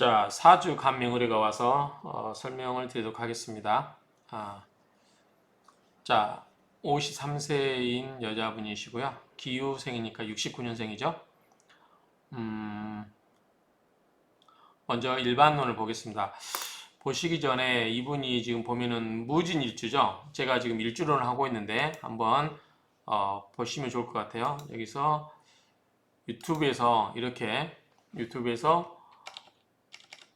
자, 사주 감명 의뢰가 와서 설명을 드리도록 하겠습니다. 자, 53세인 여자분이시고요. 기후생이니까 69년생이죠. 먼저 일반론을 보겠습니다. 보시기 전에 이분이 지금 보면은 무진일주죠. 제가 지금 일주론을 하고 있는데 한번 보시면 좋을 것 같아요. 여기서 유튜브에서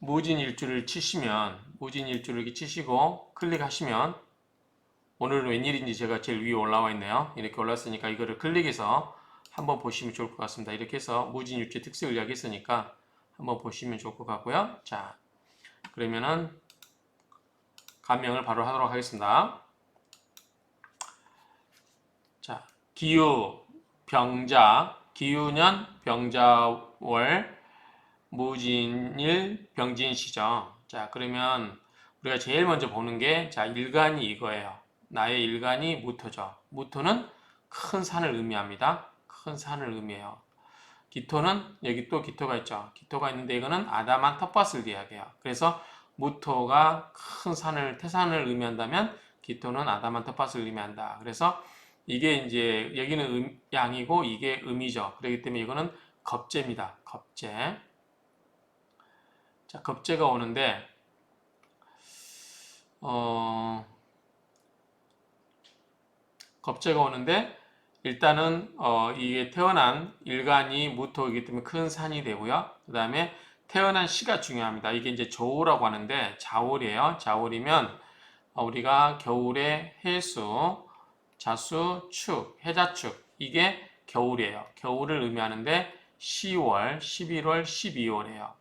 무진일주를 치시면 무진일주를 이렇게 치시고 클릭하시면 오늘은 웬일인지 제가 제일 위에 올라와 있네요. 이렇게 올랐으니까 이거를 클릭해서 한번 보시면 좋을 것 같습니다. 이렇게 해서 무진일주 특색을 이야기했으니까 한번 보시면 좋을 것 같고요. 자, 그러면은 감명을 바로 하도록 하겠습니다. 자, 기후 병자 기후년 병자월 무진일 병진시죠. 자, 그러면 우리가 제일 먼저 보는 게, 자, 일간이 이거예요. 나의 일간이 무토죠. 무토는 큰 산을 의미합니다. 큰 산을 의미해요. 기토는, 여기 또 기토가 있죠. 기토가 있는데 이거는 아담한 텃밭을 이야기해요. 그래서 무토가 큰 산을, 태산을 의미한다면 기토는 아담한 텃밭을 의미한다. 그래서 이게 이제 여기는 양이고 이게 음이죠. 그렇기 때문에 이거는 겁재입니다. 겁재. 자, 겁재가 오는데 겁재가 오는데 일단은 이게 태어난 일간이 무토이기 때문에 큰 산이 되고요. 그 다음에 태어난 시가 중요합니다. 이게 이제 조우라고 하는데 자월이에요. 자월이면 우리가 겨울에 해수, 자수, 축, 해자축, 이게 겨울이에요. 겨울을 의미하는데 10월, 11월, 12월이에요.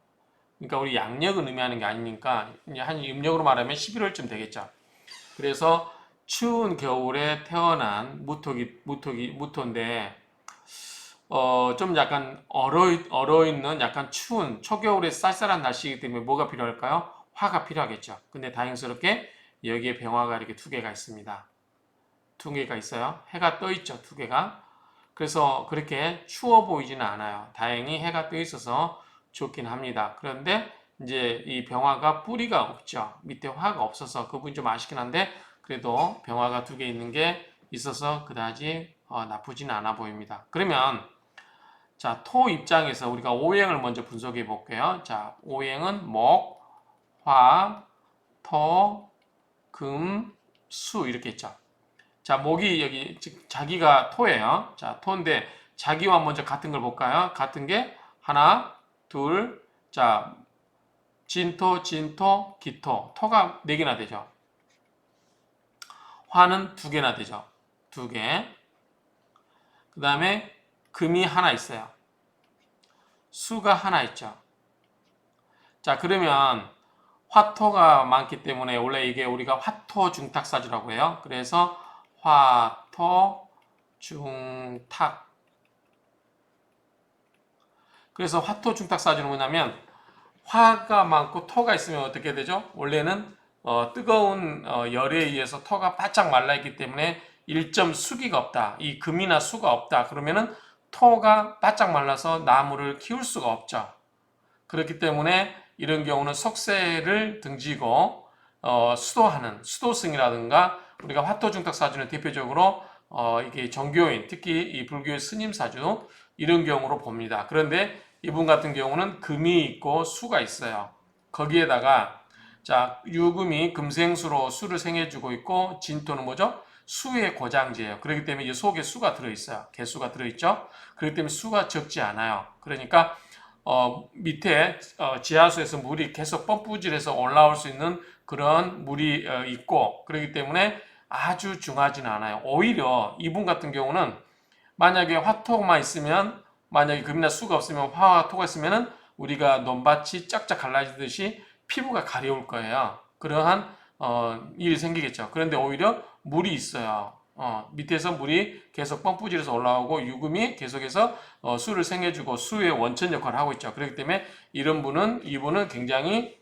그러니까 우리 양력은 의미하는 게 아니니까 한 음력으로 말하면 11월쯤 되겠죠. 그래서 추운 겨울에 태어난 무토인데 좀 약간 얼어있는 약간 추운 초겨울에 쌀쌀한 날씨이기 때문에 뭐가 필요할까요? 화가 필요하겠죠. 근데 다행스럽게 여기에 병화가 이렇게 두 개가 있습니다. 두 개가 있어요. 해가 떠 있죠. 두 개가. 그래서 그렇게 추워 보이지는 않아요. 다행히 해가 떠 있어서 좋긴 합니다. 그런데 이제 이 병화가 뿌리가 없죠. 밑에 화가 없어서 그 부분이 좀 아쉽긴 한데 그래도 병화가 두 개 있는 게 있어서 그다지 나쁘지는 않아 보입니다. 그러면 자, 토 입장에서 우리가 오행을 먼저 분석해 볼게요. 자, 오행은 목, 화, 토, 금, 수 이렇게 있죠. 자, 목이 여기 자기가 토예요. 자, 토인데 자기와 먼저 같은 걸 볼까요? 같은 게 하나, 둘, 자, 진토, 진토, 기토. 토가 4개나 되죠. 화는 2개나 되죠. 2개. 그 다음에 금이 하나 있어요. 수가 하나 있죠. 자, 그러면 화토가 많기 때문에 원래 이게 우리가 화토 중탁사주라고 해요. 그래서 화토 중탁. 그래서 화토 중탁사주는 뭐냐면 화가 많고 토가 있으면 어떻게 되죠? 원래는 뜨거운 열에 의해서 토가 바짝 말라있기 때문에 일점 수기가 없다. 이 금이나 수가 없다. 그러면은 토가 바짝 말라서 나무를 키울 수가 없죠. 그렇기 때문에 이런 경우는 석쇠를 등지고 수도하는 수도승이라든가 우리가 화토중탁 사주는 대표적으로 이게 정교인 특히 이 불교의 스님 사주 이런 경우로 봅니다. 그런데 이분 같은 경우는 금이 있고 수가 있어요. 거기에다가 자, 유금이 금생수로 수를 생해주고 있고 진토는 뭐죠? 수의 고장제예요. 그렇기 때문에 이 속에 수가 들어있어요. 개수가 들어있죠. 그렇기 때문에 수가 적지 않아요. 그러니까 밑에 지하수에서 물이 계속 펌프질해서 올라올 수 있는 그런 물이 있고 그렇기 때문에 아주 중하지는 않아요. 오히려 이분 같은 경우는 만약에 화토만 있으면 만약에 금이나 수가 없으면 화와 토가 있으면은 우리가 논밭이 쫙쫙 갈라지듯이 피부가 가려울 거예요. 그러한 일이 생기겠죠. 그런데 오히려 물이 있어요. 밑에서 물이 계속 펌프질해서 올라오고 유금이 계속해서 수를 생해주고 수의 원천 역할을 하고 있죠. 그렇기 때문에 이분은 굉장히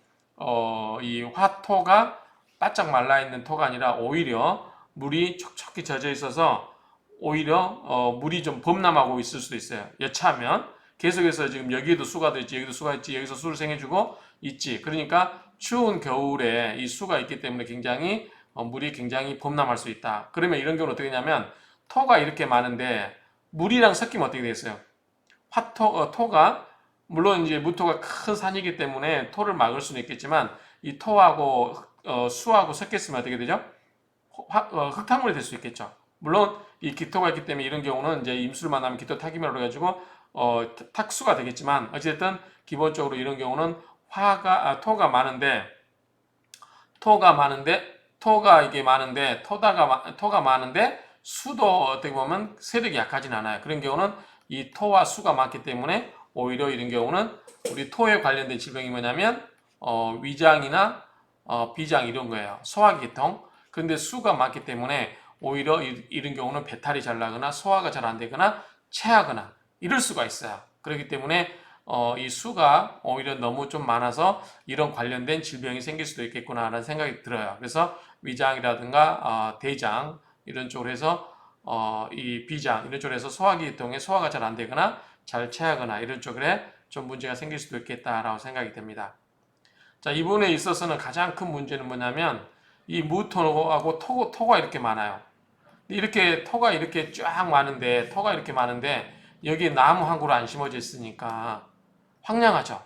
이 화토가 바짝 말라 있는 토가 아니라 오히려 물이 촉촉히 젖어 있어서 오히려 물이 좀 범람하고 있을 수도 있어요. 여차하면 계속해서 지금 여기에도 수가 있지, 여기도 수가 있지, 여기서 수를 생해주고 있지. 그러니까 추운 겨울에 이 수가 있기 때문에 굉장히 물이 굉장히 범람할 수 있다. 그러면 이런 경우는 어떻게 되냐면 토가 이렇게 많은데 물이랑 섞이면 어떻게 되겠어요? 토가 물론 이제 무토가 큰 산이기 때문에 토를 막을 수는 있겠지만 이 토하고 수하고 섞였으면 어떻게 되죠? 흙탕물이 될 수 있겠죠. 물론 이 기토가 있기 때문에 이런 경우는 이제 임수를 만나면 기토 타기면으로 해가지고 탁수가 되겠지만 어쨌든 기본적으로 이런 경우는 토가 많은데 토가 이게 많은데 토가 많은데 수도 어떻게 보면 세력이 약하진 않아요. 그런 경우는 이 토와 수가 많기 때문에 오히려 이런 경우는 우리 토에 관련된 질병이 뭐냐면 위장이나 비장 이런 거예요. 소화기통. 그런데 수가 많기 때문에 오히려 이런 경우는 배탈이 잘 나거나 소화가 잘 안 되거나 체하거나 이럴 수가 있어요. 그렇기 때문에 이 수가 오히려 너무 좀 많아서 이런 관련된 질병이 생길 수도 있겠구나라는 생각이 들어요. 그래서 위장이라든가 대장 이런 쪽으로 해서 이 비장 이런 쪽으로 해서 소화기통에 소화가 잘 안 되거나 잘 체하거나 이런 쪽에 좀 문제가 생길 수도 있겠다라고 생각이 됩니다. 자, 이 부분에 있어서는 가장 큰 문제는 뭐냐면 이 무토하고 토가 이렇게 많아요. 이렇게 토가 이렇게 쫙 많은데 토가 이렇게 많은데 여기 나무 한 그루 안 심어져 있으니까 황량하죠.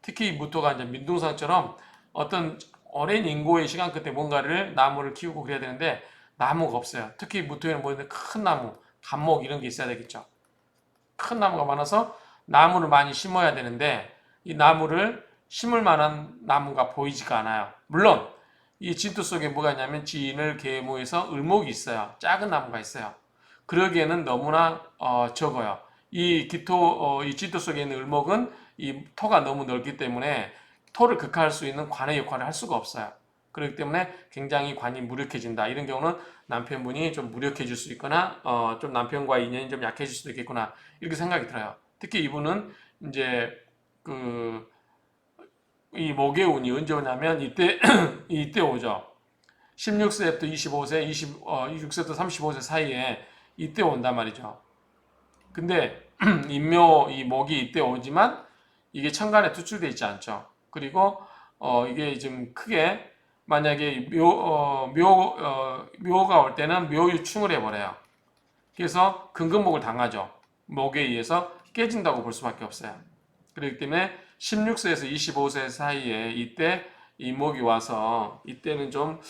특히 무토가 이제 민둥산처럼 어떤 오랜 인고의 시간 끝에 뭔가를 나무를 키우고 그래야 되는데 나무가 없어요. 특히 무토에는 뭐냐면 큰 나무, 감목 이런 게 있어야 되겠죠. 큰 나무가 많아서 나무를 많이 심어야 되는데 이 나무를 심을 만한 나무가 보이지가 않아요. 물론 이 진토 속에 뭐가 있냐면 진을, 계무에서 을목이 있어요. 작은 나무가 있어요. 그러기에는 너무나 적어요. 이 진토 속에 있는 을목은 이 토가 너무 넓기 때문에 토를 극화할 수 있는 관의 역할을 할 수가 없어요. 그렇기 때문에 굉장히 관이 무력해진다. 이런 경우는 남편분이 좀 무력해질 수 있거나 좀 남편과의 인연이 좀 약해질 수도 있겠구나 이렇게 생각이 들어요. 특히 이분은 이제 그 이 목의 운이 언제 오냐면 이때 오죠. 16세부터 25세, 26세부터 35세 사이에 이때 온단 말이죠. 근데 인묘 이 목이 이때 오지만 이게 천간에 투출되어 있지 않죠. 그리고 이게 좀 크게 만약에 묘가 올 때는 묘유충을 해버려요. 그래서 근근목을 당하죠. 목에 의해서 깨진다고 볼 수밖에 없어요. 그렇기 때문에 16세에서 25세 사이에 이때 이목이 와서 이때는 좀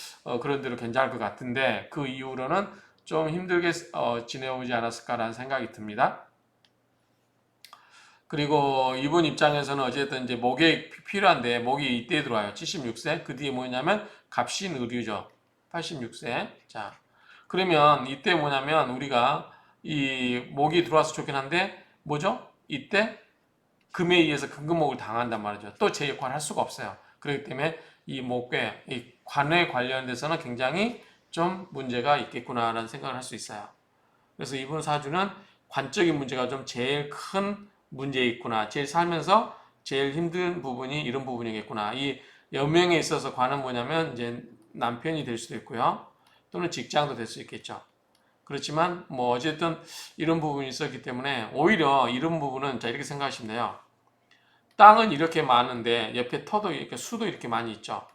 그런 대로 괜찮을 것 같은데 그 이후로는 좀 힘들게 지내오지 않았을까라는 생각이 듭니다. 그리고 이분 입장에서는 어쨌든 이제 목에 필요한데 목이 이때 들어와요. 76세. 그 뒤에 뭐냐면 갑신의류죠. 86세. 자, 그러면 이때 뭐냐면 우리가 이 목이 들어와서 좋긴 한데 뭐죠? 이때 금에 의해서 근근목을 당한단 말이죠. 또 제 역할을 할 수가 없어요. 그렇기 때문에 이 목괴, 이 관에 관련돼서는 굉장히 좀 문제가 있겠구나라는 생각을 할 수 있어요. 그래서 이분 사주는 관적인 문제가 좀 제일 큰 문제 있구나. 제일 살면서 제일 힘든 부분이 이런 부분이겠구나. 이 여명에 있어서 관은 뭐냐면 이제 남편이 될 수도 있고요. 또는 직장도 될 수 있겠죠. 그렇지만 뭐 어쨌든 이런 부분이 있었기 때문에 오히려 이런 부분은 자 이렇게 생각하시면 돼요. 땅은 이렇게 많은데 옆에 터도 이렇게 수도 이렇게 많이 있죠.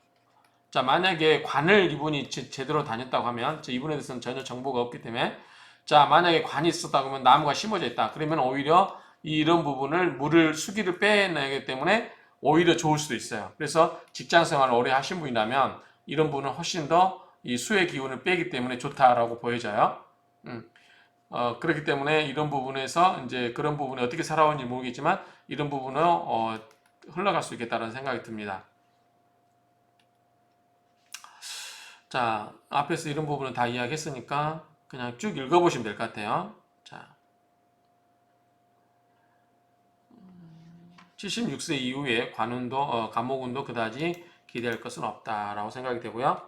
자 만약에 관을 이분이 제대로 다녔다고 하면 이분에 대해서는 전혀 정보가 없기 때문에 자 만약에 관이 있었다고 하면 나무가 심어져 있다. 그러면 오히려 이런 부분을 물을 수기를 빼내기 때문에 오히려 좋을 수도 있어요. 그래서 직장 생활을 오래 하신 분이라면 이런 부분은 훨씬 더 이 수의 기운을 빼기 때문에 좋다라고 보여져요. 그렇기 때문에 이런 부분에서 이제 그런 부분이 어떻게 살아오는지 모르겠지만 이런 부분은 흘러갈 수 있겠다는 생각이 듭니다. 자, 앞에서 이런 부분은 다 이야기했으니까 그냥 쭉 읽어보시면 될 것 같아요. 자, 76세 이후에 관운도, 간목운도 그다지 기대할 것은 없다라고 생각이 되고요.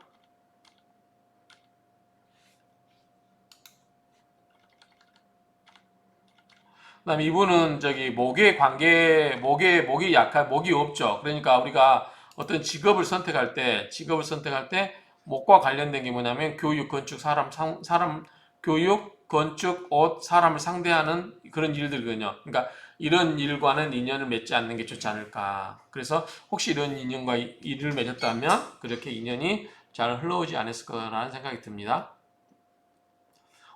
그다음에 이분은 저기 목이 약한 목이 없죠. 그러니까 우리가 어떤 직업을 선택할 때 목과 관련된 게 뭐냐면 교육, 건축, 교육, 건축, 옷, 사람을 상대하는 그런 일들거든요. 그러니까 이런 일과는 인연을 맺지 않는 게 좋지 않을까. 그래서 혹시 이런 인연과 일을 맺었다면 그렇게 인연이 잘 흘러오지 않았을 거라는 생각이 듭니다.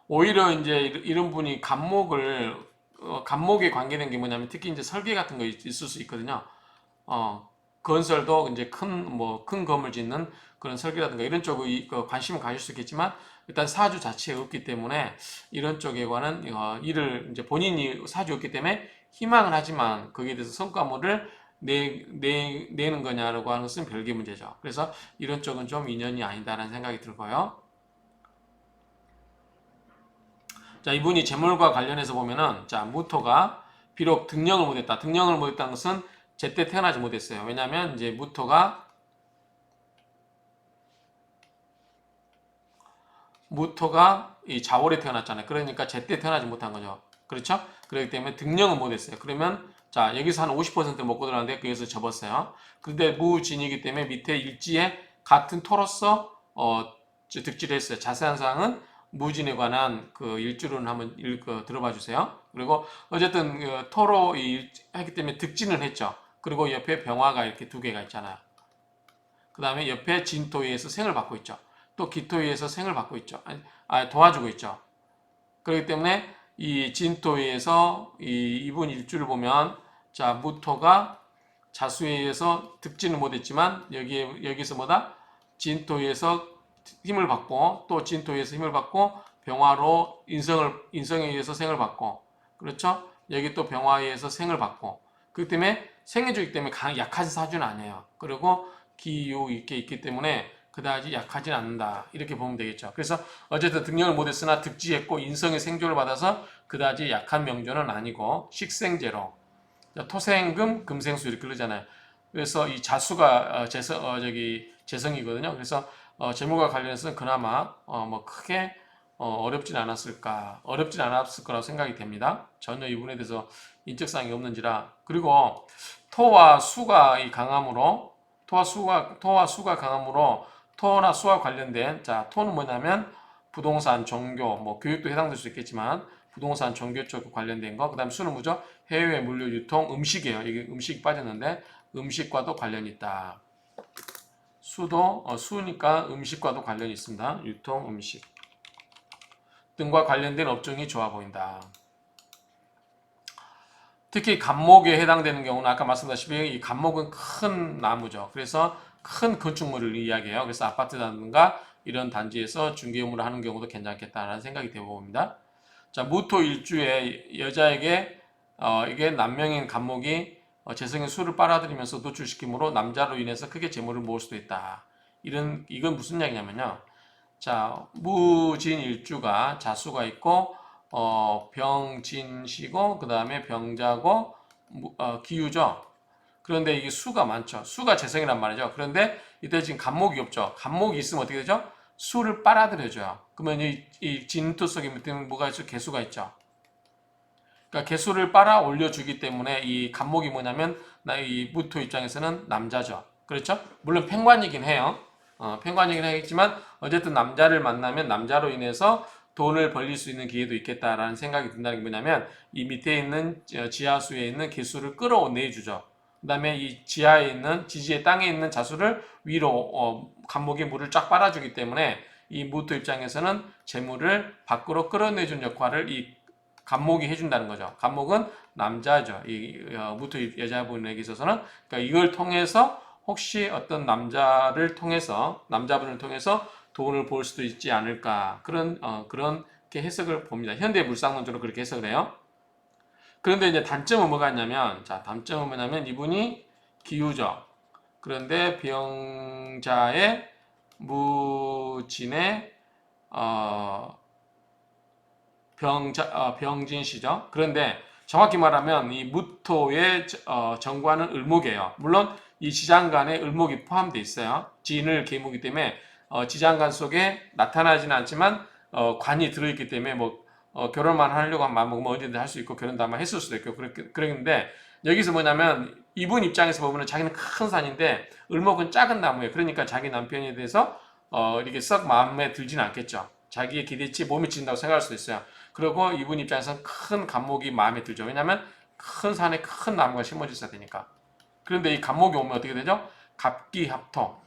오히려 이제 이런 분이 간목에 관계된 게 뭐냐면 특히 이제 설계 같은 거 있을 수 있거든요. 어, 건설도 이제 큰 건물 짓는 그런 설계라든가 이런 쪽에 관심을 가질 수 있겠지만 일단 사주 자체에 없기 때문에 이런 쪽에 관한 일을 이제 본인이 사주였기 때문에 희망을 하지만 거기에 대해서 성과물을 내는 거냐라고 하는 것은 별개 문제죠. 그래서 이런 쪽은 좀 인연이 아니다라는 생각이 들고요. 자, 이분이 재물과 관련해서 보면은, 자, 무토가 비록 등령을 못했다. 등령을 못했다는 것은 제때 태어나지 못했어요. 왜냐하면 이제 무토가 이 자월에 태어났잖아요. 그러니까 제때 태어나지 못한 거죠. 그렇죠? 그렇기 때문에 등령을 못했어요. 그러면 자, 여기서 한 50%를 먹고 들어가는데 거기서 접었어요. 그런데 무진이기 때문에 밑에 일지에 같은 토로서 득지를 했어요. 자세한 사항은 무진에 관한 그 일주를 한번 들어봐 주세요. 그리고 어쨌든 토로 했기 때문에 득진을 했죠. 그리고 옆에 병화가 이렇게 두 개가 있잖아요. 그 다음에 옆에 진토에서 생을 받고 있죠. 또 기토에서 생을 받고 있죠. 도와주고 있죠. 그렇기 때문에 이 진토에서 이분 일주를 보면 자 무토가 자수에서 득지는 못했지만 여기서 뭐다 진토에서 힘을 받고 또 진토에서 힘을 받고 병화로 인성에 의해서 생을 받고 그렇죠? 여기 또 병화에 의해서 생을 받고 그렇기 때문에 생해주기 때문에 약한 사주는 아니에요. 그리고 기유 있게 있기 때문에 그다지 약하진 않는다. 이렇게 보면 되겠죠. 그래서 어쨌든 등령을 못했으나 득지했고 인성의 생조를 받아서 그다지 약한 명조는 아니고 식생제로 토생금 금생수 이렇게 그러잖아요. 그래서 이 자수가 재성이거든요. 그래서 재물과 관련해서는 그나마 뭐 크게 어렵진 않았을까, 어렵진 않았을 거라고 생각이 됩니다. 전혀 이 부분에 대해서 인적사항이 없는지라. 그리고 토와 수가 강함으로 토와 수가 강함으로 토나 수와 관련된 자 토는 뭐냐면 부동산, 종교, 뭐 교육도 해당될 수 있겠지만 부동산, 종교 쪽 관련된 거. 그다음 수는 뭐죠? 해외 물류 유통, 음식이에요. 이게 음식 빠졌는데 음식과도 관련이 있다. 수니까 음식과도 관련이 있습니다. 유통, 음식 등과 관련된 업종이 좋아 보인다. 특히 갑목에 해당되는 경우는 아까 말씀드렸다시피 이 갑목은 큰 나무죠. 그래서 큰 건축물을 이야기해요. 그래서 아파트라든가 이런 단지에서 중개업무를 하는 경우도 괜찮겠다라는 생각이 되어봅니다. 자, 무토 일주에 여자에게 이게 남명인 갑목이 재성의 수를 빨아들이면서 노출시키므로 남자로 인해서 크게 재물을 모을 수도 있다. 이건 무슨 이야기냐면요. 자, 무진 일주가 자수가 있고 병진시고 그 다음에 병자고 기유죠. 그런데 이게 수가 많죠. 수가 재성이란 말이죠. 그런데 이때 지금 간목이 없죠. 간목이 있으면 어떻게 되죠? 수를 빨아들여줘요. 그러면 이 진토 속에 뭐가 있죠? 개수가 있죠. 그러니까 개수를 빨아 올려주기 때문에 이 간목이 뭐냐면 이 무토 입장에서는 남자죠. 그렇죠? 물론 팽관이긴 해요. 팽관이긴 하겠지만 어쨌든 남자를 만나면 남자로 인해서 돈을 벌릴 수 있는 기회도 있겠다라는 생각이 든다는 게 뭐냐면 이 밑에 있는 지하수에 있는 개수를 끌어내주죠. 그 다음에 이 지하에 있는 지지의 땅에 있는 자수를 위로 간목의 물을 쫙 빨아주기 때문에 이 무토 입장에서는 재물을 밖으로 끌어내준 역할을 이 간목이 해준다는 거죠. 간목은 남자죠. 이 무토 여자분에게 있어서는 그러니까 이걸 통해서 혹시 어떤 남자분을 통해서 돈을 벌 수도 있지 않을까 그렇게 해석을 봅니다. 현대 물상론적으로 그렇게 해석을 해요. 그런데 이제 단점은 뭐가 있냐면 자 단점은 뭐냐면 이분이 기우죠. 그런데 병자의 무진의 병진시죠. 그런데 정확히 말하면 이 무토의 정관은 을목이에요. 물론 이 지장간에 을목이 포함되어 있어요. 진을 계무기 때문에 지장간 속에 나타나지는 않지만 관이 들어있기 때문에 뭐 결혼만 하려고 하면 마음 먹으면 언제든 할 수 있고 결혼도 아마 했을 수도 있고 그랬는데 여기서 뭐냐면 이분 입장에서 보면 자기는 큰 산인데 을목은 작은 나무예요. 그러니까 자기 남편에 대해서 이렇게 썩 마음에 들지는 않겠죠. 자기의 기대치 몸에 지진다고 생각할 수도 있어요. 그리고 이분 입장에서는 큰 간목이 마음에 들죠. 왜냐하면 큰 산에 큰 나무가 심어져 있어야 되니까. 그런데 이 갑목이 오면 어떻게 되죠? 갑기합토.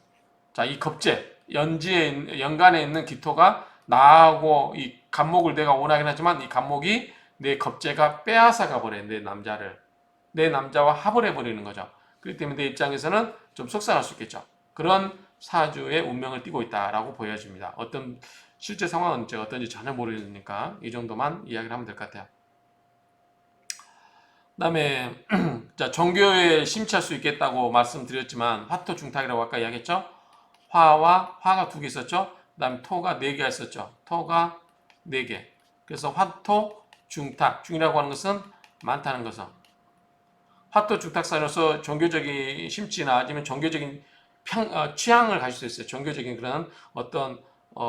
자, 이 겁재, 연간에 있는 기토가 나하고 이 갑목을 내가 원하긴 하지만 이 갑목이 내 겁재가 빼앗아 가버려, 내 남자를. 내 남자와 합을 해버리는 거죠. 그렇기 때문에 내 입장에서는 좀 속상할 수 있겠죠. 그런 사주의 운명을 띠고 있다라고 보여집니다. 어떤 실제 상황은 제가 어떤지 전혀 모르니까 이 정도만 이야기를 하면 될 것 같아요. 그다음에 자, 종교에 심취할 수 있겠다고 말씀드렸지만 화토중탁이라고 아까 이야기했죠. 화가 두 개 있었죠. 그다음에 토가 네 개가 있었죠. 토가 네 개. 그래서 화토 중탁 중이라고 하는 것은 많다는 것은 화토 중탁사로서 종교적인 심취나 아니면 종교적인 취향을 가질 수 있어요. 종교적인 그런 어떤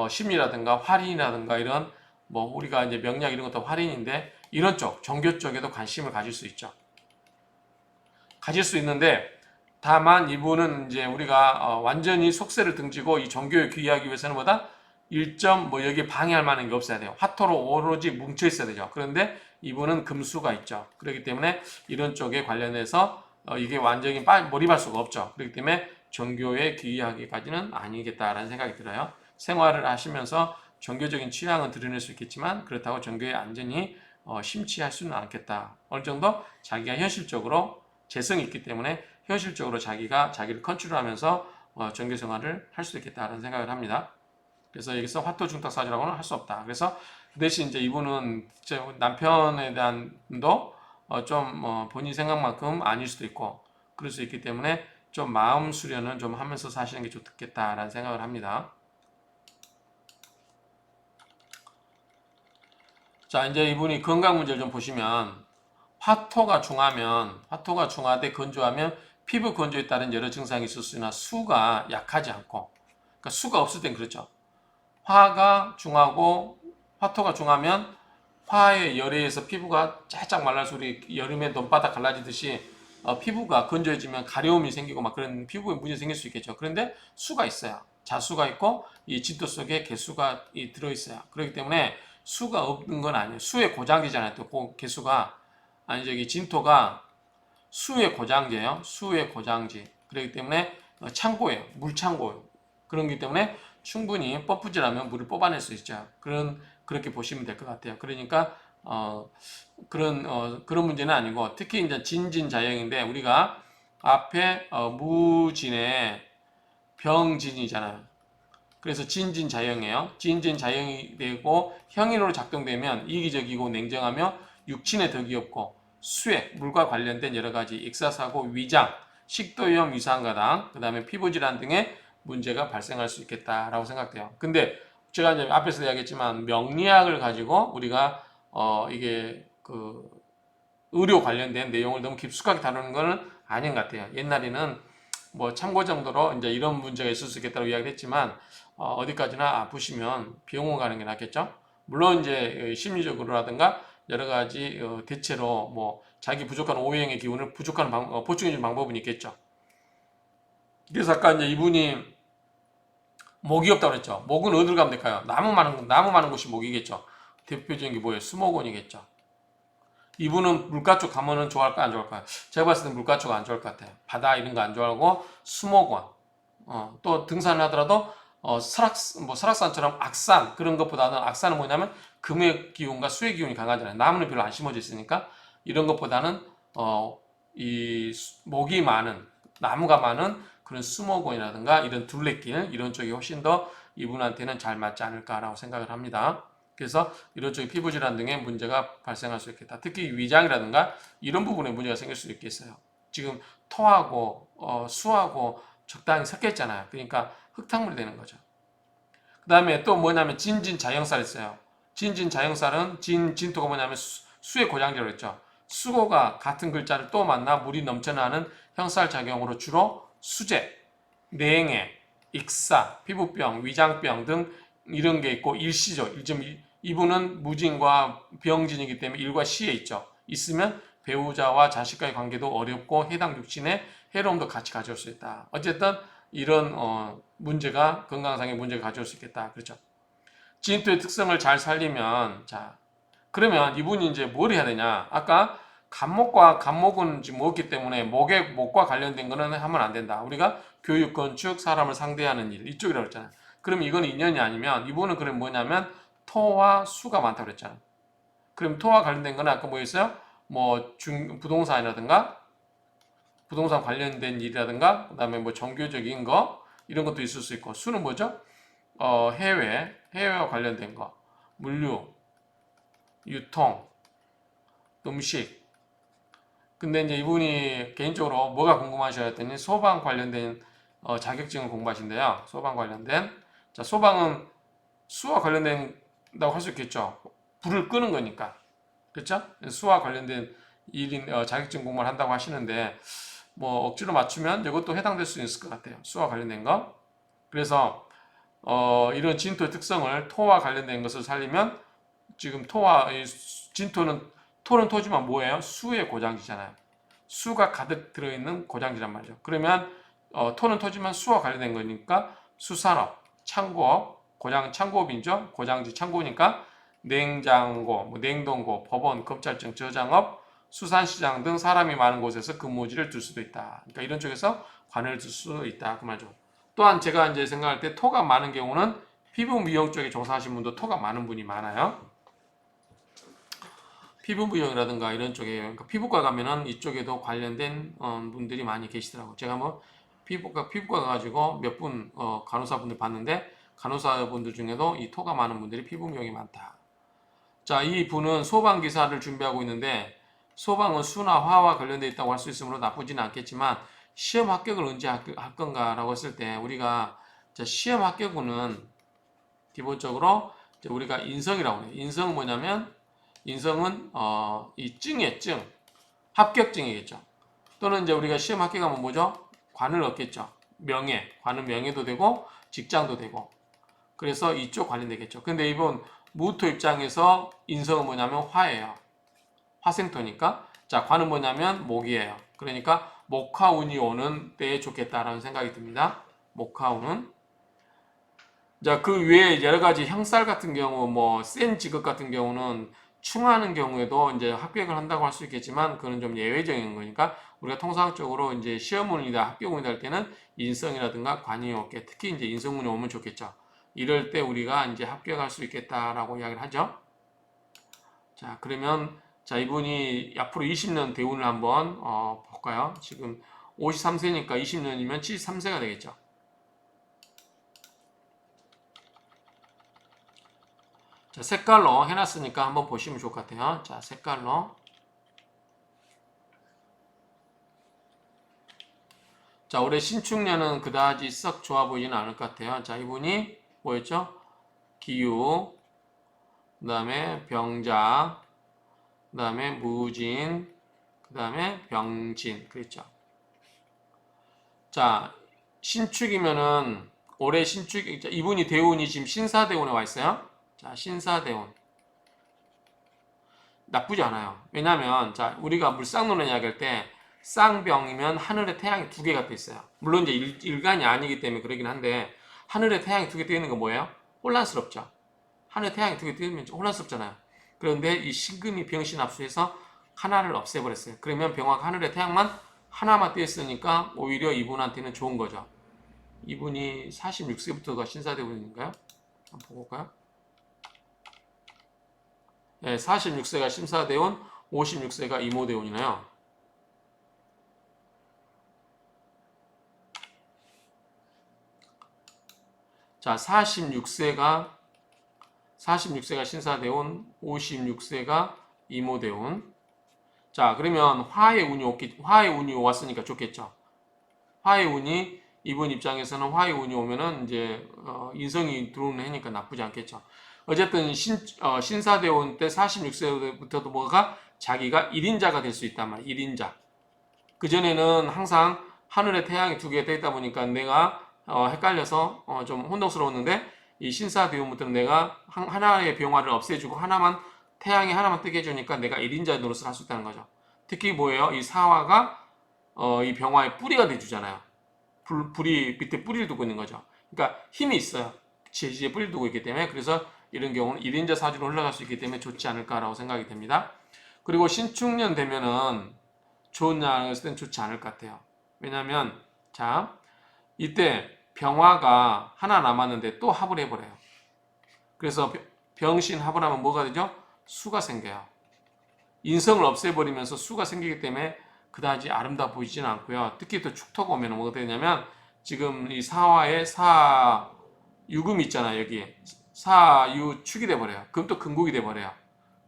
심리라든가 활인이라든가 이런 뭐 우리가 이제 명략 이런 것도 활인인데 이런 쪽 종교 쪽에도 관심을 가질 수 있죠. 가질 수 있는데 다만 이분은 이제 우리가 완전히 속세를 등지고 이 종교에 귀의하기 위해서는 뭐다? 일점 뭐 여기에 방해할 만한 게 없어야 돼요. 화토로 오로지 뭉쳐 있어야 되죠. 그런데 이분은 금수가 있죠. 그렇기 때문에 이런 쪽에 관련해서 이게 완전히 몰입할 수가 없죠. 그렇기 때문에 종교에 귀의하기까지는 아니겠다라는 생각이 들어요. 생활을 하시면서 종교적인 취향은 드러낼 수 있겠지만 그렇다고 종교에 완전히 심취할 수는 않겠다. 어느 정도 자기가 현실적으로 재성이 있기 때문에 현실적으로 자기가 자기를 컨트롤하면서 종교 생활을 할 수 있겠다라는 생각을 합니다. 그래서 여기서 화토 중탁 사주라고는 할 수 없다. 그래서 그 대신 이제 이분은 남편에 대한도 좀 본인 생각만큼 아닐 수도 있고 그럴 수 있기 때문에 좀 마음 수련은 좀 하면서 사시는 게 좋겠다라는 생각을 합니다. 자, 이제 이분이 건강 문제를 좀 보시면 화토가 중하되 건조하면 피부 건조에 따른 여러 증상이 있을 수 있으나 수가 약하지 않고 그러니까 수가 없을 땐 그렇죠. 화가 중하고 화토가 중하면 화의 열에 의해서 피부가 쫙쫙 말라서 우리 여름에 논바닥 갈라지듯이 피부가 건조해지면 가려움이 생기고 막 그런 피부에 문제 생길 수 있겠죠. 그런데 수가 있어요. 자수가 있고 이 진토 속에 개수가 들어있어요. 그렇기 때문에 수가 없는 건 아니에요. 수의 고장이잖아요. 또 개수가 아니 저기 진토가 수의 고장제예요. 수의 고장지. 그렇기 때문에 창고예요. 물창고예요. 그렇기 때문에 충분히 펌프질하면 물을 뽑아낼 수 있죠. 그렇게 보시면 될 것 같아요. 그러니까 그런 문제는 아니고 특히 이제 진진자영인데 우리가 앞에 무진의 병진이잖아요. 그래서 진진자영이에요. 진진자영이 되고 형인으로 작동되면 이기적이고 냉정하며 육친에 덕이 없고 수액, 물과 관련된 여러 가지 익사사고, 위장, 식도염, 위산가당, 그 다음에 피부질환 등의 문제가 발생할 수 있겠다라고 생각돼요. 근데 제가 이제 앞에서 이야기했지만 명리학을 가지고 우리가 이게 그 의료 관련된 내용을 너무 깊숙하게 다루는 것은 아닌 것 같아요. 옛날에는 뭐 참고 정도로 이제 이런 문제가 있을 수 있겠다고 이야기를 했지만 어디까지나 아프시면 병원 가는 게 낫겠죠. 물론 이제 심리적으로라든가 여러 가지 대체로 뭐 자기 부족한 오행의 기운을 보충해주는 방법은 있겠죠. 그래서 아까 이제 이분이 목이 없다고 그랬죠. 목은 어디로 가면 될까요? 나무 많은 곳이 목이겠죠. 대표적인 게 뭐예요? 수목원이겠죠. 이분은 물가 쪽 가면은 좋아할까 안 좋아할까요? 제가 봤을 때 물가 쪽 안 좋아할 것 같아요. 바다 이런 거 안 좋아하고 수목원, 또 등산을 하더라도 설악산처럼 악산 그런 것보다는 악산은 뭐냐면 금의 기운과 수의 기운이 강하잖아요. 나무는 별로 안 심어져 있으니까 이런 것보다는 이 목이 많은 나무가 많은 그런 수목원이라든가 이런 둘레길 이런 쪽이 훨씬 더 이분한테는 잘 맞지 않을까라고 생각을 합니다. 그래서 이런 쪽에 피부 질환 등의 문제가 발생할 수 있겠다. 특히 위장이라든가 이런 부분에 문제가 생길 수 있겠어요. 지금 토하고 수하고 적당히 섞여 있잖아요. 그러니까 흙탕물이 되는 거죠. 그 다음에 또 뭐냐면 진진자형살 있어요. 진진자형살은 진토가 뭐냐면 수의 고장제로 했죠. 수고가 같은 글자를 또 만나 물이 넘쳐나는 형살작용으로 주로 수제, 내행해, 익사, 피부병, 위장병 등 이런 게 있고 일시죠. 이분은 무진과 병진이기 때문에 일과 시에 있죠. 있으면 배우자와 자식과의 관계도 어렵고 해당 육신에 해로움도 같이 가져올 수 있다. 어쨌든 이런 문제가 건강상의 문제가 가져올 수 있겠다. 그렇죠. 진토의 특성을 잘 살리면 자 그러면 이분이 이제 뭘 해야 되냐? 아까 간목과 간목은 지금 없기 때문에 목과 관련된 거는 하면 안 된다. 우리가 교육, 건축, 사람을 상대하는 일 이쪽이라고 했잖아요. 그럼 이건 인연이 아니면 이분은 그럼 뭐냐면 토와 수가 많다고 그랬잖아요. 그럼 토와 관련된 거는 아까 뭐였어요? 뭐 부동산이라든가 부동산 관련된 일이라든가 그다음에 뭐 종교적인 거 이런 것도 있을 수 있고 수는 뭐죠? 해외와 관련된 거, 물류, 유통, 음식. 근데 이제 이분이 개인적으로 뭐가 궁금하셔 했더니 소방 관련된 자격증을 공부하신대요. 소방 관련된. 자, 소방은 수와 관련된다고 할 수 있겠죠. 불을 끄는 거니까. 그렇죠? 수와 관련된 일인 자격증 공부를 한다고 하시는데 뭐 억지로 맞추면 이것도 해당될 수 있을 것 같아요. 수와 관련된 거. 그래서 이런 진토의 특성을 토와 관련된 것을 살리면 지금 진토는 토는 토지만 뭐예요? 수의 고장지잖아요. 수가 가득 들어있는 고장지란 말이죠. 그러면 토는 토지만 수와 관련된 거니까 수산업, 창고업, 창고업이죠. 고장지 창고니까 냉장고, 뭐 냉동고, 법원, 검찰청, 저장업, 수산시장 등 사람이 많은 곳에서 근무지를 둘 수도 있다. 그러니까 이런 쪽에서 관을 둘 수 있다. 그 말이죠. 또한 제가 이제 생각할 때 토가 많은 경우는 피부 미용 쪽에 종사하시는 분도 토가 많은 분이 많아요. 피부 미용이라든가 이런 쪽에 그러니까 피부과 가면은 이쪽에도 관련된 분들이 많이 계시더라고요. 제가 뭐 피부과 가가지고 몇 분 간호사분들 봤는데 간호사분들 중에도 이 토가 많은 분들이 피부 미용이 많다. 자, 이 분은 소방 기사를 준비하고 있는데 소방은 수나 화와 관련되어 있다고 할 수 있으므로 나쁘지는 않겠지만 시험 합격을 언제 할 건가라고 했을 때 우리가 시험 합격은 기본적으로 우리가 인성이라고 해요. 인성은 뭐냐면 인성은 이 증이에요. 증. 합격증이겠죠. 또는 이제 우리가 시험 합격하면 뭐죠? 관을 얻겠죠. 관은 명예도 되고 직장도 되고. 그래서 이쪽 관련되겠죠. 근데 이번 무토 입장에서 인성은 뭐냐면 화예요. 화생토니까. 자, 관은 뭐냐면 목이에요. 그러니까 목화운이 오는 때에 좋겠다라는 생각이 듭니다. 목화운은. 자, 그 외에 여러 가지 형살 같은 경우, 뭐, 센 직업 같은 경우는 충하는 경우에도 이제 합격을 한다고 할 수 있겠지만, 그건 좀 예외적인 거니까, 우리가 통상적으로 이제 시험운이다, 합격운이다 할 때는 인성이라든가 관이 없게, 특히 이제 인성운이 오면 좋겠죠. 이럴 때 우리가 이제 합격할 수 있겠다라고 이야기를 하죠. 자, 그러면, 자, 이분이 앞으로 20년 대운을 한번, 볼까요? 지금 53세니까 20년이면 73세가 되겠죠. 자, 색깔로 해놨으니까 한번 보시면 좋을 것 같아요. 자, 색깔로. 자, 올해 신축년은 그다지 썩 좋아 보이지는 않을 것 같아요. 자, 이분이 뭐였죠? 기유, 그 다음에 병자, 그 다음에 무진, 그 다음에 병진. 그랬죠. 자, 신축이면은 올해 이분이 대운이 지금 신사대운에 와 있어요. 자, 신사대운. 나쁘지 않아요. 왜냐면, 자, 우리가 물상론을 이야기할 때, 쌍병이면 하늘에 태양이 두 개가 떠 있어요. 물론 이제 일간이 아니기 때문에 그러긴 한데, 하늘에 태양이 두 개 떠 있는 건 뭐예요? 혼란스럽죠. 하늘에 태양이 두 개 떠 있으면 혼란스럽잖아요. 그런데 이 신금이 병신 합수해서 하나를 없애버렸어요. 그러면 병화가 하늘에 태양만 하나만 떠 있으니까 오히려 이분한테는 좋은 거죠. 이분이 46세부터가 신사대운인가요? 한번 보고 올까요? 네, 46세가 신사대운, 56세가 이모대운이네요. 자, 46세가 신사대운, 56세가 이모대운. 자, 그러면 화의 운이 왔으니까 좋겠죠. 화의 운이 이분 입장에서는 화의 운이 오면은 이제 인성이 들어오는 해니까 나쁘지 않겠죠. 어쨌든 신사대원 때 46세부터도 뭐가 자기가 1인자가 될 수 있단 말이야. 1인자. 그전에는 항상 하늘에 태양이 두 개 떠 있다 보니까 내가 헷갈려서 좀 혼동스러웠는데 이 신사대원부터는 내가 하나의 병화를 없애주고 태양이 하나만 뜨게 해주니까 내가 1인자 노릇을 할 수 있다는 거죠. 특히 뭐예요? 이 사화가 이 병화의 뿌리가 돼주잖아요. 불이 밑에 뿌리를 두고 있는 거죠. 그러니까 힘이 있어요. 지지에 뿌리를 두고 있기 때문에 그래서 이런 경우는 1인자 사주로 흘러갈 수 있기 때문에 좋지 않을까라고 생각이 됩니다. 그리고 신축년 되면은 좋냐 했을 땐 좋지 않을 것 같아요. 왜냐면 자 이때 병화가 하나 남았는데 또 합을 해버려요. 그래서 병신 합을 하면 뭐가 되죠? 수가 생겨요. 인성을 없애버리면서 수가 생기기 때문에 그다지 아름다워 보이지는 않고요. 특히 또 축토가 오면 뭐가 되냐면 지금 이 사화에 사유금이 있잖아요. 여기 사유축이 돼버려요. 그럼 또 금국이 돼버려요.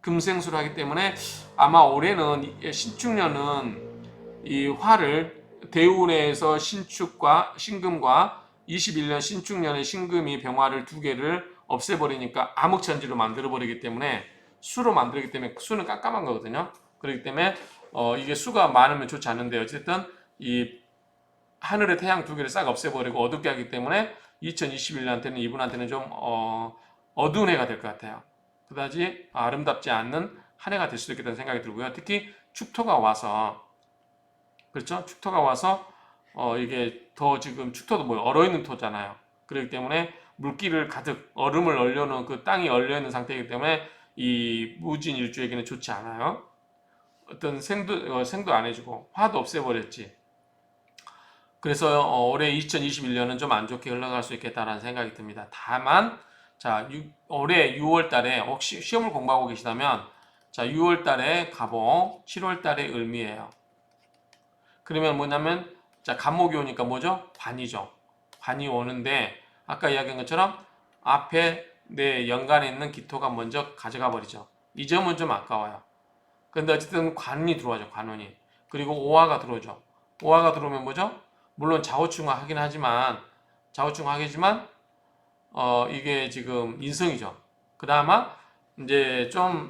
금생수를 하기 때문에 아마 올해는 신축년은 이 화를 대운에서 신축과 신금과 21년 신축년의 신금이 병화를 두 개를 없애버리니까 암흑천지로 만들어버리기 때문에 수로 만들기 때문에 수는 깜깜한 거거든요. 그렇기 때문에 이게 수가 많으면 좋지 않은데 어쨌든 이 하늘의 태양 두 개를 싹 없애버리고 어둡게 하기 때문에 2021년한테는 이분한테는 좀 어두운 해가 될 것 같아요. 그다지 아름답지 않는 한 해가 될 수도 있겠다는 생각이 들고요. 특히 축토가 와서 그렇죠? 축토가 와서 이게 더 지금 축토도 뭐 얼어있는 토잖아요. 그렇기 때문에 물기를 가득 얼음을 얼려놓은 그 땅이 얼려있는 상태이기 때문에 이 무진 일주에게는 좋지 않아요. 어떤 생도 안 해주고 화도 없애버렸지. 그래서 올해 2021년은 좀 안 좋게 흘러갈 수 있겠다라는 생각이 듭니다. 다만 자 올해 6월 달에 혹시 시험을 공부하고 계시다면 자 6월 달에 갑오, 7월 달에 을미예요. 그러면 뭐냐면 자 간목이 오니까 뭐죠? 관이죠. 관이 오는데 아까 이야기한 것처럼 앞에 내 연간에 있는 기토가 먼저 가져가 버리죠. 이 점은 좀 아까워요. 근데 어쨌든 관운이 들어와죠. 관운이. 그리고 오화가 들어오죠. 오화가 들어오면 뭐죠? 물론 좌우충화 하긴 하지만 좌우충화 하겠지만 이게 지금 인성이죠. 그나마 이제 좀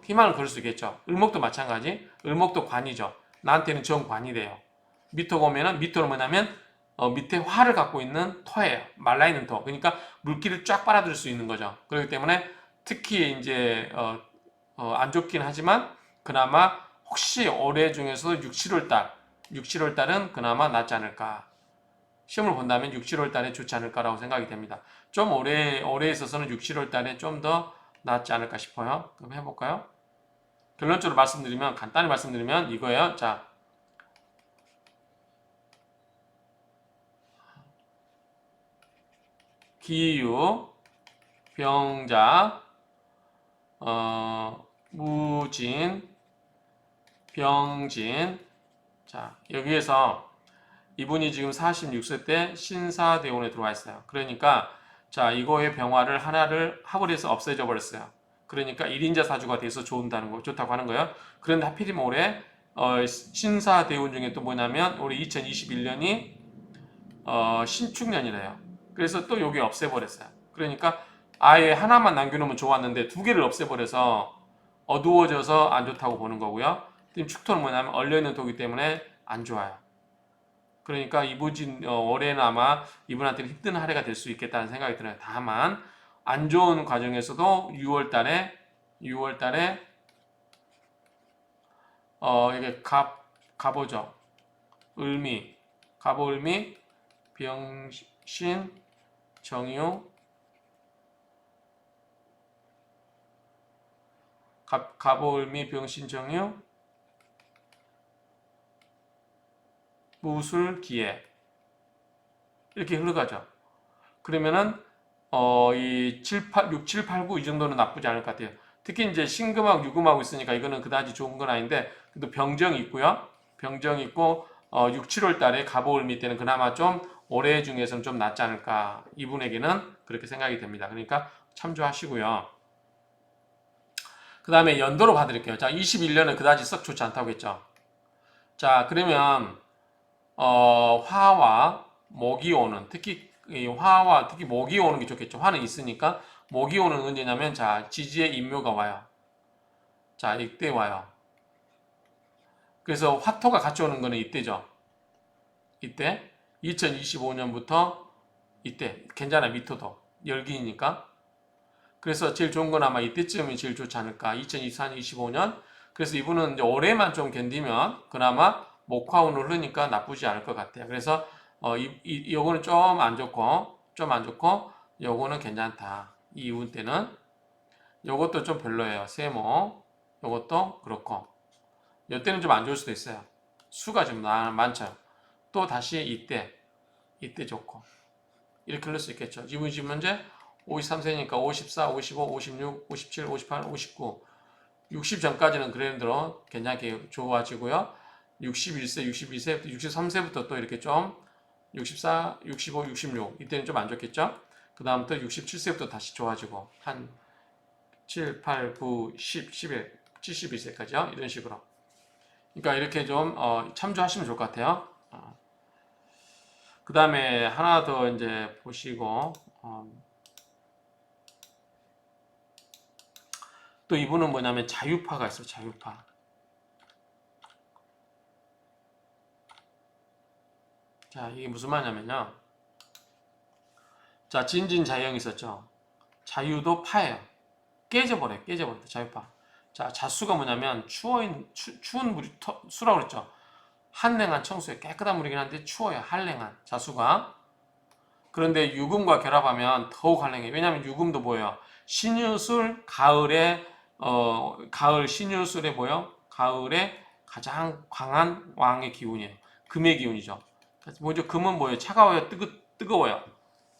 희망을 걸 수 있겠죠. 을목도 마찬가지. 을목도 관이죠. 나한테는 정관이 돼요. 미토가 오면은 미토는 뭐냐면 밑에 화를 갖고 있는 토예요. 말라있는 토. 그러니까 물기를 쫙 빨아들일 수 있는 거죠. 그렇기 때문에 특히 이제 안 좋긴 하지만 그나마 혹시 올해 중에서도 6, 7월 달, 6, 7월 달은 그나마 낫지 않을까. 시험을 본다면 6, 7월 달에 좋지 않을까라고 생각이 됩니다. 좀 올해에 있어서는 6, 7월 달에 좀 더 낫지 않을까 싶어요. 그럼 해볼까요? 결론적으로 말씀드리면, 간단히 말씀드리면 이거예요. 자, 기유, 병자, 무진, 병진. 자, 여기에서 이분이 지금 46세 때 신사대운에 들어와 있어요. 그러니까 자 이거의 병화를 하나를 합을 해서 없애져 버렸어요. 그러니까 1인자 사주가 돼서 좋다고 하는 거예요. 그런데 하필이면 올해 신사대운 중에 또 뭐냐면 올해 2021년이 신축년이래요. 그래서 또 여기 없애버렸어요. 그러니까 아예 하나만 남겨놓으면 좋았는데 두 개를 없애버려서 어두워져서 안 좋다고 보는 거고요. 지금 축토는 뭐냐면 얼려있는 토기 때문에 안 좋아요. 그러니까 이분 올해는 아마 이분한테는 힘든 한 해가 될 수 있겠다는 생각이 들어요. 다만 안 좋은 과정에서도 6월 달에 이게 갑오죠. 을미, 갑오 을미, 병신, 정유, 갑오 을미, 병신, 정유, 무술, 기해 이렇게 흘러가죠. 그러면은 이 7, 8, 6, 7, 8, 9 이 정도는 나쁘지 않을 것 같아요. 특히 이제 신금하고 유금하고 있으니까 이거는 그다지 좋은 건 아닌데 그래도 병정이 있고요. 병정이 있고 6, 7월 달에 갑오을 밑에는 그나마 좀 올해 중에서는 좀 낫지 않을까. 이분에게는 그렇게 생각이 됩니다. 그러니까 참조하시고요. 그 다음에 연도로 봐드릴게요. 자, 21년은 그다지 썩 좋지 않다고 했죠. 자, 그러면 화와 목이 오는 특히 이 화와 특히 목이 오는 게 좋겠죠. 화는 있으니까 목이 오는 언제냐면 자 지지의 인묘가 와요. 자 이때 와요. 그래서 화토가 같이 오는 거는 이때죠. 이때 2025년부터 이때 괜찮아 미토도 열기니까. 그래서 제일 좋은 건 아마 이때쯤이 제일 좋지 않을까. 2024년, 25년. 그래서 이분은 이제 올해만 좀 견디면 그나마 목화운을 흐르니까 나쁘지 않을 것 같아요. 그래서 요거는 좀 안 좋고 요거는 괜찮다. 이 운 때는 요것도 좀 별로예요. 세모. 이것도 그렇고 이때는 좀 안 좋을 수도 있어요. 수가 좀 많죠. 또 다시 이때 좋고 이렇게 흘릴 수 있겠죠. 지금 현재 53세니까 54, 55, 56, 57, 58, 59, 60 전까지는 그랜드로 괜찮게 좋아지고요. 61세, 62세, 63세부터 또 이렇게 좀 64, 65, 66 이때는 좀 안 좋겠죠. 그 다음부터 67세부터 다시 좋아지고 한 7, 8, 9, 10, 11, 71세까지요. 이런 식으로. 그러니까 이렇게 좀 참조하시면 좋을 것 같아요. 그 다음에 하나 더 이제 보시고 또 이분은 뭐냐면 자유파가 있어요. 자유파. 자, 이게 무슨 말이냐면요. 자, 진진자영이 있었죠. 자유도 파예요. 깨져버려요. 자유파. 자, 자수가 뭐냐면 추운 물이 수라고 그랬죠. 한랭한 청수에 깨끗한 물이긴 한데 추워요. 한랭한 자수가. 그런데 유금과 결합하면 더욱 한랭해요. 왜냐하면 유금도 뭐예요? 신유술 가을에 가을 신유술에 뭐예요? 가을에 가장 강한 왕의 기운이에요. 금의 기운이죠. 먼저 금은 뭐예요? 차가워요? 뜨거워요?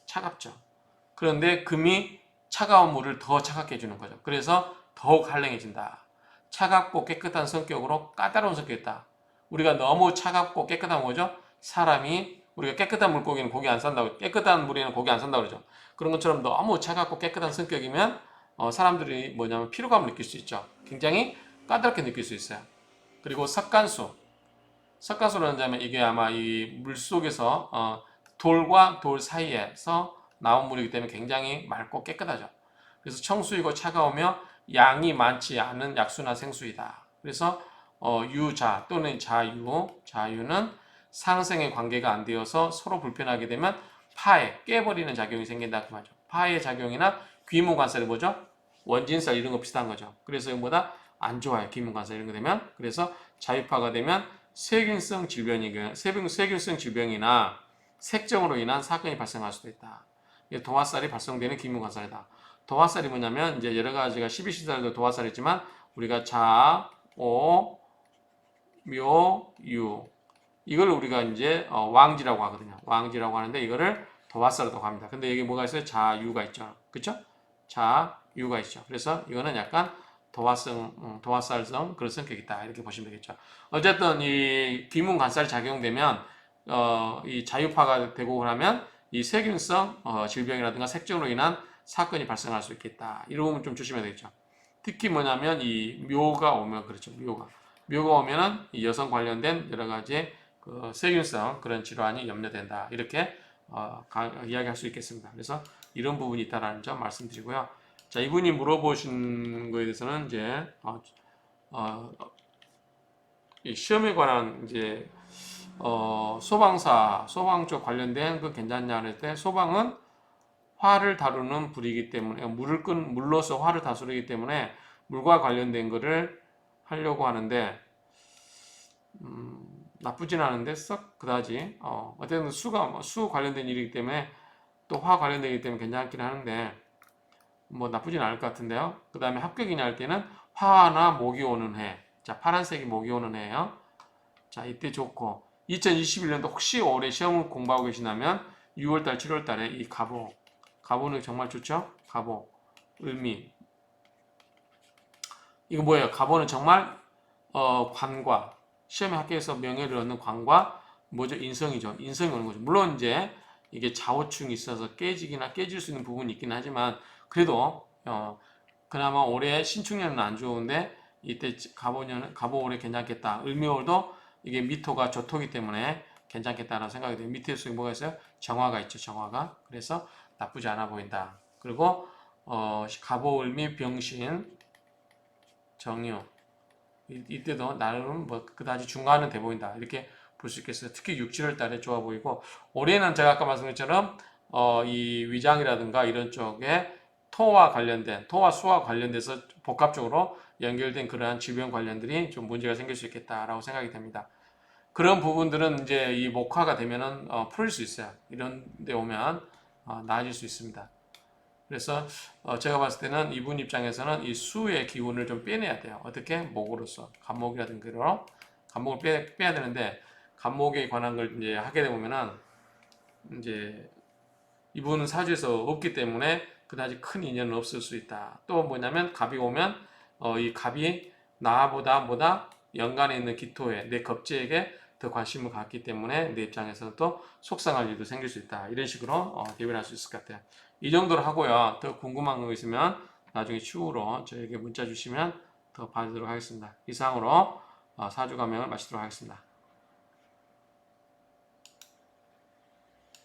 차갑죠. 그런데 금이 차가운 물을 더 차갑게 해주는 거죠. 그래서 더욱 한랭해진다. 차갑고 깨끗한 성격으로 까다로운 성격이다. 우리가 너무 차갑고 깨끗한 뭐죠? 사람이 우리가 깨끗한 물고기는 고기 안 산다고 깨끗한 물에는 고기 안 산다고 그러죠. 그런 것처럼 너무 차갑고 깨끗한 성격이면 사람들이 뭐냐면 피로감을 느낄 수 있죠. 굉장히 까다롭게 느낄 수 있어요. 그리고 석가수라는 점은 이게 아마 이 물 속에서 돌과 돌 사이에서 나온 물이기 때문에 굉장히 맑고 깨끗하죠. 그래서 청수이고 차가우며 양이 많지 않은 약수나 생수이다. 그래서 유자 또는 자유는 상생의 관계가 안 되어서 서로 불편하게 되면 파에 깨버리는 작용이 생긴다 그 말이죠. 파의 작용이나 귀문관살이 뭐죠? 원진살 이런 거 비슷한 거죠. 그래서 이거보다 안 좋아요. 귀문관살 이런 거 되면. 그래서 자유파가 되면 세균성 질병이나 색정으로 인한 사건이 발생할 수도 있다. 도화살이 발생되는 귀문관살이다. 도화살이 뭐냐면 이제 여러 가지가 12시살도 도화살이 있지만 우리가 자, 오, 묘, 유 이걸 우리가 이제 왕지라고 하거든요. 왕지라고 하는데 이거를 도화살이라고 합니다. 근데 여기 뭐가 있어요? 자유가 있죠. 그렇죠? 자유가 있죠. 그래서 이거는 약간 도화살성 그런 성격이 있다. 이렇게 보시면 되겠죠. 어쨌든 이 귀문관살이 작용되면 이 자유파가 되고 그러면 이 세균성 질병이라든가 색정으로 인한 사건이 발생할 수 있겠다. 이런 부분 좀 조심해야 되겠죠. 특히 뭐냐면 이 묘가 오면 그렇죠. 묘가 오면은 이 여성 관련된 여러 가지 그 세균성 그런 질환이 염려된다. 이렇게 이야기할 수 있겠습니다. 그래서 이런 부분이 있다라는 점 말씀드리고요. 자, 이분이 물어보신 거에 대해서는 이제 이 시험에 관한 이제 소방 쪽 관련된 그 괜찮냐 할 때 소방은 화를 다루는 불이기 때문에 물로서 화를 다스리기 때문에 물과 관련된 거를 하려고 하는데 나쁘진 않은데 썩 그다지 어쨌든 수 관련된 일이기 때문에 또 화 관련되기 때문에 괜찮긴 하는데 뭐 나쁘진 않을 것 같은데요. 그 다음에 합격이냐 할 때는 화나 목이 오는 해. 자, 파란색이 목이 오는 해예요. 자, 이때 좋고 2021년도 혹시 올해 시험을 공부하고 계시다면 6월달, 7월달에 이 가보는 정말 좋죠. 가보, 을미 이거 뭐예요? 가보는 정말 관과 시험에 합격해서 명예를 얻는 관과 뭐죠? 인성이죠. 인성이 오는 거죠. 물론 이제 이게 좌우충이 있어서 깨질 수 있는 부분이 있긴 하지만 그래도 그나마 올해 신축년은 안 좋은데 이때 가보 올해 괜찮겠다. 을미월도 이게 미토가 조토기 때문에 괜찮겠다라는 생각이 돼요. 밑에 속에 뭐가 있어요? 정화가 있죠. 정화가. 그래서 나쁘지 않아 보인다. 그리고 가보, 을미, 병신, 정유 이때도 나름 뭐 그다지 중간은 돼 보인다. 이렇게 볼 수 있겠어요. 특히 6, 7월 달에 좋아 보이고 올해는 제가 아까 말씀드린 것처럼 이 위장이라든가 이런 쪽에 토와 수와 관련돼서 복합적으로 연결된 그러한 질병 관련들이 좀 문제가 생길 수 있겠다라고 생각이 됩니다. 그런 부분들은 이제 이 목화가 되면은 풀릴 수 있어요. 이런 데 오면 나아질 수 있습니다. 그래서 제가 봤을 때는 이분 입장에서는 이 수의 기운을 좀 빼내야 돼요. 어떻게? 목으로서 간목이라든가 그런 간목을 빼야 되는데 간목에 관한 걸 이제 하게 되면은 이제 이분 사주에서 없기 때문에 그다지 큰 인연은 없을 수 있다. 또 뭐냐면 갑이 오면 이 갑이 나보다 뭐다 연관에 있는 기토에 내 겁재에게 더 관심을 갖기 때문에 내 입장에서는 또 속상할 일도 생길 수 있다. 이런 식으로 대변할 수 있을 것 같아요. 이 정도로 하고요. 더 궁금한 거 있으면 나중에 추후로 저에게 문자 주시면 더 봐주도록 하겠습니다. 이상으로 사주 감명을 마치도록 하겠습니다.